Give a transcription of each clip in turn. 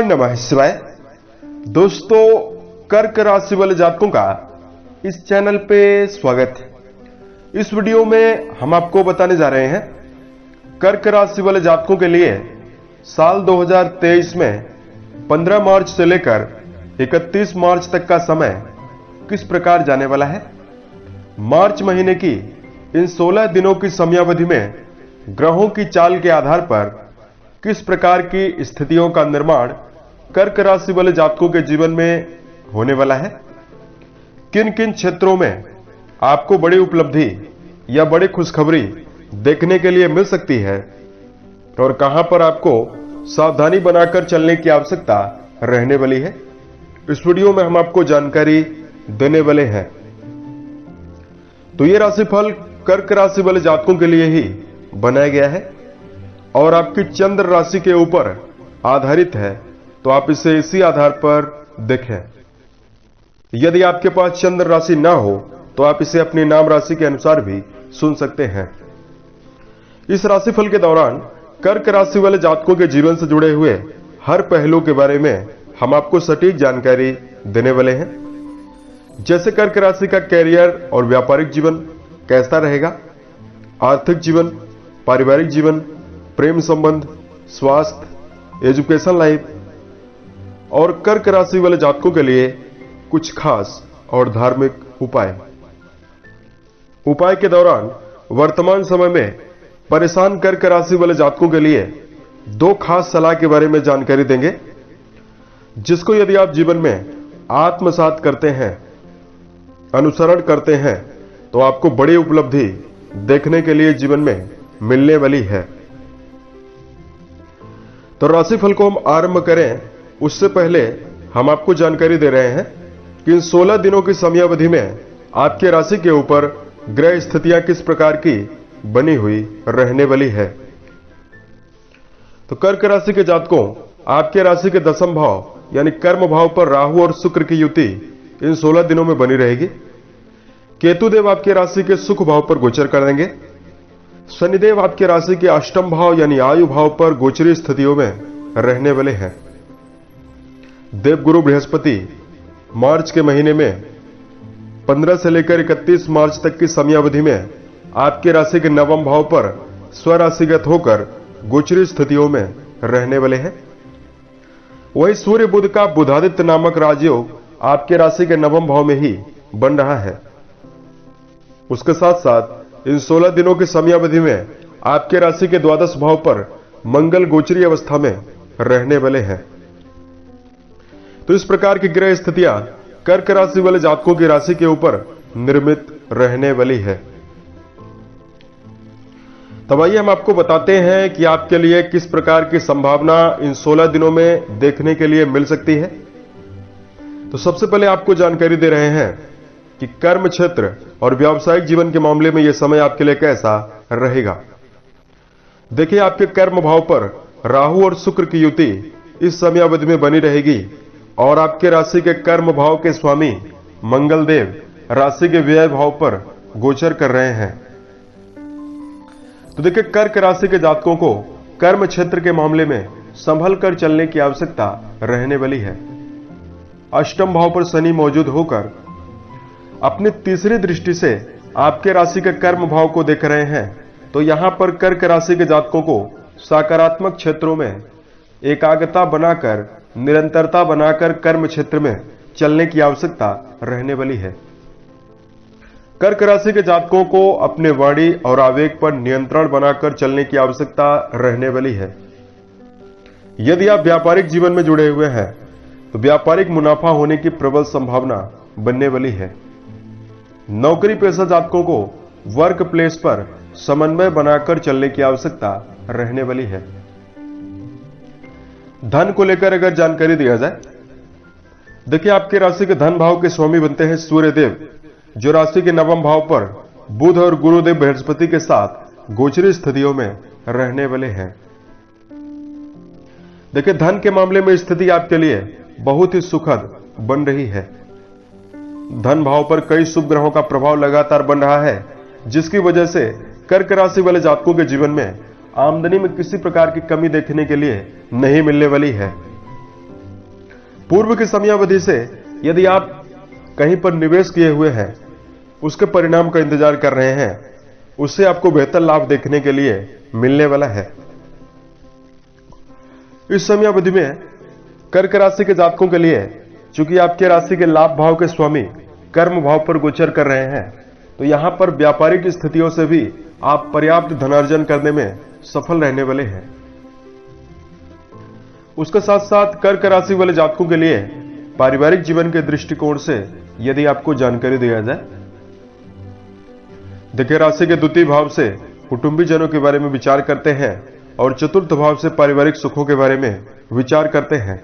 नमः शिवाय। दोस्तों, कर्क राशि वाले जातकों का इस चैनल पे स्वागत है। इस वीडियो में हम आपको बताने जा रहे हैं कर्क राशि वाले जातकों के लिए साल 2023 में 15 मार्च से लेकर 31 मार्च तक का समय किस प्रकार जाने वाला है। मार्च महीने की इन 16 दिनों की समयावधि में ग्रहों की चाल के आधार पर किस प्रकार की स्थितियों का निर्माण कर्क राशि वाले जातकों के जीवन में होने वाला है, किन किन क्षेत्रों में आपको बड़ी उपलब्धि या बड़ी खुशखबरी देखने के लिए मिल सकती है और कहां पर आपको सावधानी बनाकर चलने की आवश्यकता रहने वाली है, इस वीडियो में हम आपको जानकारी देने वाले हैं। तो ये राशिफल कर्क राशि वाले जातकों के लिए ही बनाया गया है और आपकी चंद्र राशि के ऊपर आधारित है, तो आप इसे इसी आधार पर देखें। यदि आपके पास चंद्र राशि ना हो तो आप इसे अपनी नाम राशि के अनुसार भी सुन सकते हैं। इस राशिफल के दौरान कर्क राशि वाले जातकों के जीवन से जुड़े हुए हर पहलू के बारे में हम आपको सटीक जानकारी देने वाले हैं। जैसे कर्क राशि का कैरियर और व्यापारिक जीवन कैसा रहेगा, आर्थिक जीवन, पारिवारिक जीवन, प्रेम संबंध, स्वास्थ्य, एजुकेशन लाइफ और कर्क राशि वाले जातकों के लिए कुछ खास और धार्मिक उपाय के दौरान वर्तमान समय में परेशान कर्क राशि वाले जातकों के लिए दो खास सलाह के बारे में जानकारी देंगे, जिसको यदि आप जीवन में आत्मसात करते हैं, अनुसरण करते हैं, तो आपको बड़ी उपलब्धि देखने के लिए जीवन में मिलने वाली है। तो राशिफल को हम आरंभ करें उससे पहले हम आपको जानकारी दे रहे हैं कि इन 16 दिनों की समयावधि में आपके राशि के ऊपर ग्रह स्थितियां किस प्रकार की बनी हुई रहने वाली है। तो कर्क राशि के जातकों, आपके राशि के दशम भाव यानी कर्म भाव पर राहु और शुक्र की युति इन 16 दिनों में बनी रहेगी। केतुदेव आपके राशि के सुख भाव पर गोचर कर देंगे। शनिदेव आपके राशि के अष्टम भाव यानी आयु भाव पर गोचरी स्थितियों में रहने वाले हैं। देवगुरु बृहस्पति मार्च के महीने में 15 से लेकर 31 मार्च तक की समयावधि में आपके राशि के नवम भाव पर स्वराशिगत होकर गोचरी स्थितियों में रहने वाले हैं। वही सूर्य बुध का बुधादित्य नामक राजयोग आपके राशि के नवम भाव में ही बन रहा है। उसके साथ साथ इन 16 दिनों की समयावधि में आपके राशि के द्वादश भाव पर मंगल गोचरी अवस्था में रहने वाले हैं। तो इस प्रकार की ग्रह स्थितियां कर्क राशि वाले जातकों की राशि के ऊपर निर्मित रहने वाली है। तब आइए हम आपको बताते हैं कि आपके लिए किस प्रकार की संभावना इन 16 दिनों में देखने के लिए मिल सकती है। तो सबसे पहले आपको जानकारी दे रहे हैं कि कर्म क्षेत्र और व्यावसायिक जीवन के मामले में यह समय आपके लिए कैसा रहेगा। देखिए, आपके कर्म भाव पर राहु और शुक्र की युति इस समयावधि में बनी रहेगी और आपके राशि के कर्म भाव के स्वामी मंगल देव राशि के व्यय भाव पर गोचर कर रहे हैं। तो देखिए, कर्क राशि के जातकों को कर्म क्षेत्र के मामले में संभल कर चलने की आवश्यकता रहने वाली है। अष्टम भाव पर शनि मौजूद होकर अपनी तीसरी दृष्टि से आपके राशि के कर्म भाव को देख रहे हैं, तो यहां पर कर्क राशि के जातकों को सकारात्मक क्षेत्रों में एकाग्रता बनाकर, निरंतरता बनाकर कर्म क्षेत्र में चलने की आवश्यकता रहने वाली है। कर्क राशि के जातकों को अपने वाणी और आवेग पर नियंत्रण बनाकर चलने की आवश्यकता रहने वाली है। यदि आप व्यापारिक जीवन में जुड़े हुए हैं तो व्यापारिक मुनाफा होने की प्रबल संभावना बनने वाली है। नौकरी पेशा जातकों को वर्क प्लेस पर समन्वय बनाकर चलने की आवश्यकता रहने वाली है। धन को लेकर अगर जानकारी दिया जाए, देखिए, आपके राशि के धन भाव के स्वामी बनते हैं सूर्यदेव, जो राशि के नवम भाव पर बुध और गुरुदेव बृहस्पति के साथ गोचरी स्थितियों में रहने वाले हैं। देखिए, धन के मामले में स्थिति आपके लिए बहुत ही सुखद बन रही है। धन भाव पर कई शुभ ग्रहों का प्रभाव लगातार बन रहा है, जिसकी वजह से कर्क राशि वाले जातकों के जीवन में आमदनी में किसी प्रकार की कमी देखने के लिए नहीं मिलने वाली है। पूर्व की समयावधि से यदि आप कहीं पर निवेश किए हुए हैं, उसके परिणाम का इंतजार कर रहे हैं, उससे आपको बेहतर लाभ देखने के लिए मिलने वाला है। इस समयावधि में कर्क राशि के जातकों के लिए चूंकि आपके राशि के लाभ भाव के स्वामी कर्म भाव पर गोचर कर रहे हैं, तो यहां पर व्यापारिक स्थितियों से भी आप पर्याप्त धनार्जन करने में सफल रहने वाले हैं। उसके साथ साथ कर्क राशि वाले जातकों के लिए पारिवारिक जीवन के दृष्टिकोण से यदि आपको जानकारी दिया जाए, देखिए राशि के द्वितीय भाव से कुटुंबी जनों के बारे में विचार करते हैं और चतुर्थ भाव से पारिवारिक सुखों के बारे में विचार करते हैं।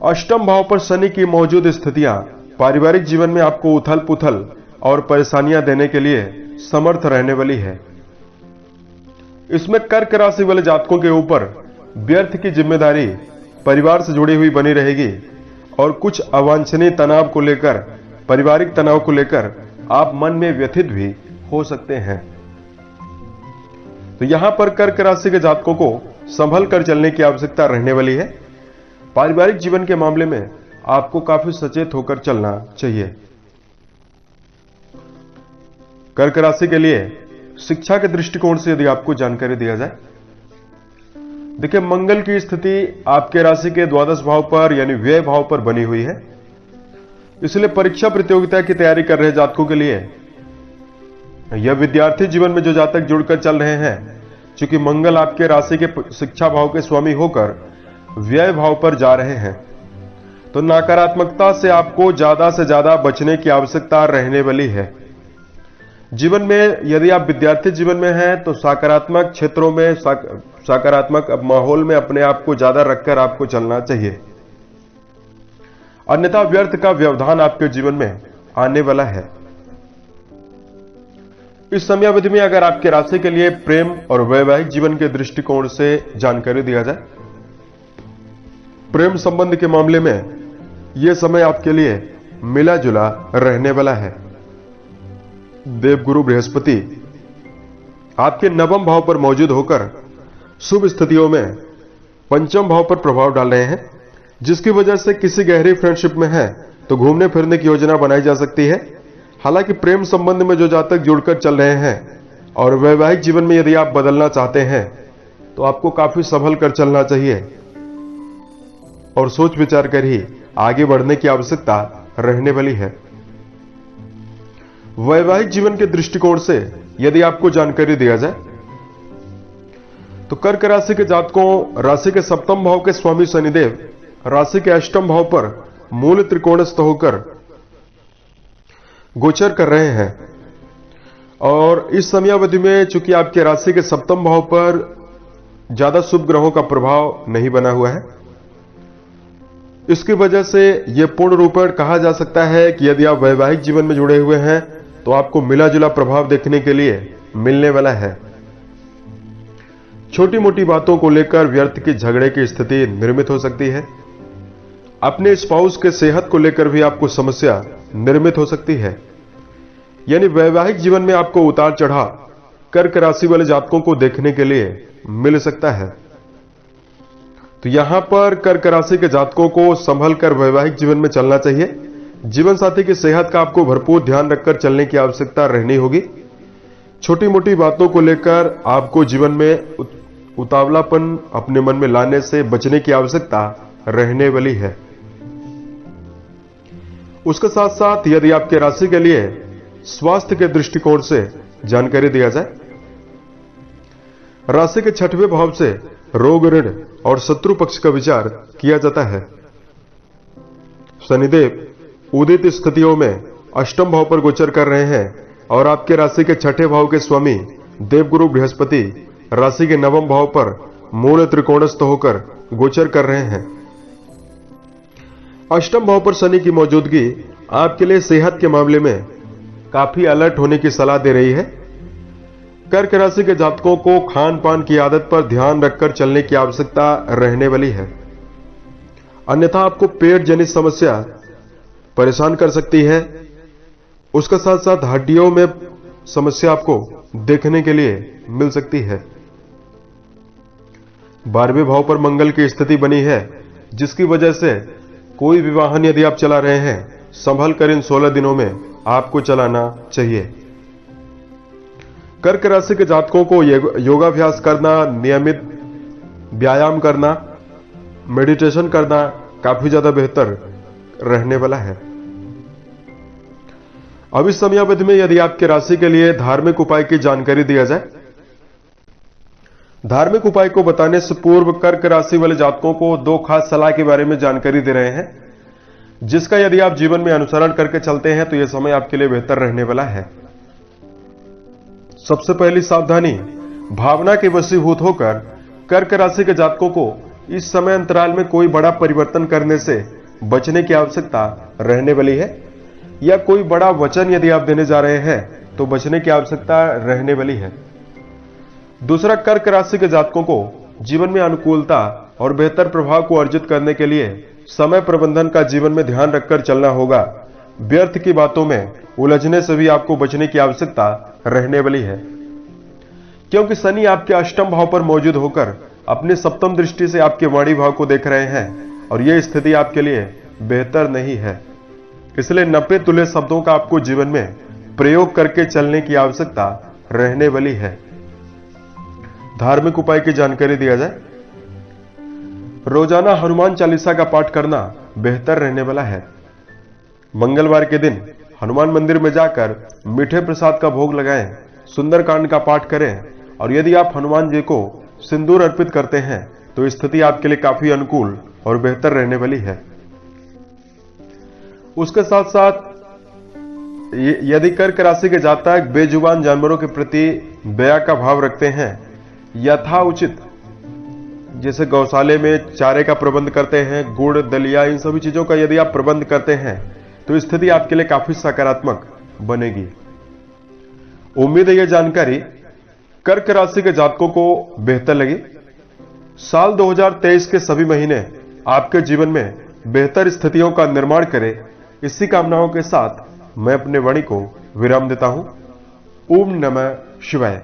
अष्टम भाव पर शनि की मौजूद स्थितियां पारिवारिक जीवन में आपको उथल पुथल और परेशानियां देने के लिए समर्थ रहने वाली है। इसमें कर्क राशि वाले जातकों के ऊपर व्यर्थ की जिम्मेदारी परिवार से जुड़ी हुई बनी रहेगी और कुछ अवांछनीय तनाव को लेकर, पारिवारिक तनाव को लेकर आप मन में व्यथित भी हो सकते हैं। तो यहां पर कर्क राशि के जातकों को संभल कर चलने की आवश्यकता रहने वाली है। पारिवारिक जीवन के मामले में आपको काफी सचेत होकर चलना चाहिए। कर्क राशि के लिए शिक्षा के दृष्टिकोण से यदि आपको जानकारी दिया जाए, देखिए मंगल की स्थिति आपके राशि के द्वादश भाव पर यानी व्यय भाव पर बनी हुई है, इसलिए परीक्षा प्रतियोगिता की तैयारी कर रहे जातकों के लिए यह विद्यार्थी जीवन में जो जातक जुड़कर चल रहे हैं, क्योंकि मंगल आपके राशि के शिक्षा भाव के स्वामी होकर व्यय भाव पर जा रहे हैं, तो नकारात्मकता से आपको ज्यादा से ज्यादा बचने की आवश्यकता रहने वाली है। जीवन में यदि आप विद्यार्थी जीवन में हैं तो सकारात्मक क्षेत्रों में, सकारात्मक माहौल में अपने आप को ज्यादा रखकर आपको चलना चाहिए, अन्यथा व्यर्थ का व्यवधान आपके जीवन में आने वाला है। इस समयावधि में अगर आपके राशि के लिए प्रेम और वैवाहिक जीवन के दृष्टिकोण से जानकारी दिया जाए, प्रेम संबंध के मामले में यह समय आपके लिए मिला जुला रहने वाला है। देवगुरु बृहस्पति आपके नवम भाव पर मौजूद होकर शुभ स्थितियों में पंचम भाव पर प्रभाव डाल रहे हैं, जिसकी वजह से किसी गहरी फ्रेंडशिप में है तो घूमने फिरने की योजना बनाई जा सकती है। हालांकि प्रेम संबंध में जो जातक जुड़कर चल रहे हैं और वैवाहिक जीवन में यदि आप बदलना चाहते हैं तो आपको काफी संभल कर चलना चाहिए और सोच विचार कर ही आगे बढ़ने की आवश्यकता रहने वाली है। वैवाहिक जीवन के दृष्टिकोण से यदि आपको जानकारी दिया जाए तो कर्क राशि के जातकों राशि के सप्तम भाव के स्वामी शनिदेव राशि के अष्टम भाव पर मूल त्रिकोणस्थ होकर गोचर कर रहे हैं और इस समयावधि में चूंकि आपके राशि के सप्तम भाव पर ज्यादा शुभ ग्रहों का प्रभाव नहीं बना हुआ है, इसकी वजह से यह पूर्ण रूप में कहा जा सकता है कि यदि आप वैवाहिक जीवन में जुड़े हुए हैं तो आपको मिला जुला प्रभाव देखने के लिए मिलने वाला है। छोटी मोटी बातों को लेकर व्यर्थ की झगड़े की स्थिति निर्मित हो सकती है। अपने स्पाउस के सेहत को लेकर भी आपको समस्या निर्मित हो सकती है। यानी वैवाहिक जीवन में आपको उतार चढ़ाव कर्क राशि वाले जातकों को देखने के लिए मिल सकता है। तो यहां पर कर्क राशि के जातकों को संभल कर वैवाहिक जीवन में चलना चाहिए। जीवन साथी की सेहत का आपको भरपूर ध्यान रखकर चलने की आवश्यकता रहनी होगी। छोटी मोटी बातों को लेकर आपको जीवन में उतावलापन अपने मन में लाने से बचने की आवश्यकता रहने वाली है। उसके साथ साथ यदि आपके राशि के लिए स्वास्थ्य के दृष्टिकोण से जानकारी दिया जाए, राशि के छठवें भाव से रोग, ऋण और शत्रु पक्ष का विचार किया जाता है। शनिदेव उदित स्थितियों में अष्टम भाव पर गोचर कर रहे हैं और आपके राशि के छठे भाव के स्वामी देवगुरु बृहस्पति राशि के नवम भाव पर मूल त्रिकोणस्थ होकर गोचर कर रहे हैं। अष्टम भाव पर शनि की मौजूदगी आपके लिए सेहत के मामले में काफी अलर्ट होने की सलाह दे रही है। कर्क राशि के जातकों को खान पान की आदत पर ध्यान रखकर चलने की आवश्यकता रहने वाली है, अन्यथा आपको पेट जनित समस्या परेशान कर सकती है। उसके साथ साथ हड्डियों में समस्या आपको देखने के लिए मिल सकती है। 12वें भाव पर मंगल की स्थिति बनी है जिसकी वजह से कोई भी वाहन यदि आप चला रहे हैं, संभल कर इन 16 दिनों में आपको चलाना चाहिए। कर्क राशि के जातकों को योगाभ्यास करना, नियमित व्यायाम करना, मेडिटेशन करना काफी ज्यादा बेहतर रहने वाला है। अब इस समयावधि में यदि आपके राशि के लिए धार्मिक उपाय की जानकारी दिया जाए, धार्मिक उपाय को बताने से पूर्व कर्क राशि वाले जातकों को 2 खास सलाह के बारे में जानकारी दे रहे हैं, जिसका यदि आप जीवन में अनुसरण करके चलते हैं तो यह समय आपके लिए बेहतर रहने वाला है। सबसे पहली सावधानी, भावना के वशीभूत होकर कर्क राशि के जातकों को इस समय अंतराल में कोई बड़ा परिवर्तन करने से बचने की आवश्यकता रहने वाली है, या कोई बड़ा वचन यदि आप देने जा रहे हैं तो बचने की आवश्यकता रहने वाली है। दूसरा, कर्क राशि के जातकों को जीवन में अनुकूलता और बेहतर प्रभाव को अर्जित करने के लिए समय प्रबंधन का जीवन में ध्यान रखकर चलना होगा। व्यर्थ की बातों में उलझने से भी आपको बचने की आवश्यकता रहने वाली है, क्योंकि शनि आपके अष्टम भाव पर मौजूद होकर अपनी सप्तम दृष्टि से आपके वाणी भाव को देख रहे हैं और यह स्थिति आपके लिए बेहतर नहीं है। इसलिए नपे तुले शब्दों का आपको जीवन में प्रयोग करके चलने की आवश्यकता रहने वाली है। धार्मिक उपाय की जानकारी दिया जाए, रोजाना हनुमान चालीसा का पाठ करना बेहतर रहने वाला है। मंगलवार के दिन हनुमान मंदिर में जाकर मीठे प्रसाद का भोग लगाएं, सुंदरकांड का पाठ करें और यदि आप हनुमान जी को सिंदूर अर्पित करते हैं तो स्थिति आपके लिए काफी अनुकूल और बेहतर रहने वाली है। उसके साथ साथ यदि कर्क राशि के जातक बेजुबान जानवरों के प्रति दया का भाव रखते हैं, यथा उचित जैसे गौशाले में चारे का प्रबंध करते हैं, गुड़, दलिया, इन सभी चीजों का यदि आप प्रबंध करते हैं तो स्थिति आपके लिए काफी सकारात्मक बनेगी। उम्मीद है यह जानकारी कर्क राशि के जातकों को बेहतर लगी। साल 2023 के सभी महीने आपके जीवन में बेहतर स्थितियों का निर्माण करें, इसी कामनाओं के साथ मैं अपने वाणी को विराम देता हूं। ओम नमः शिवाय।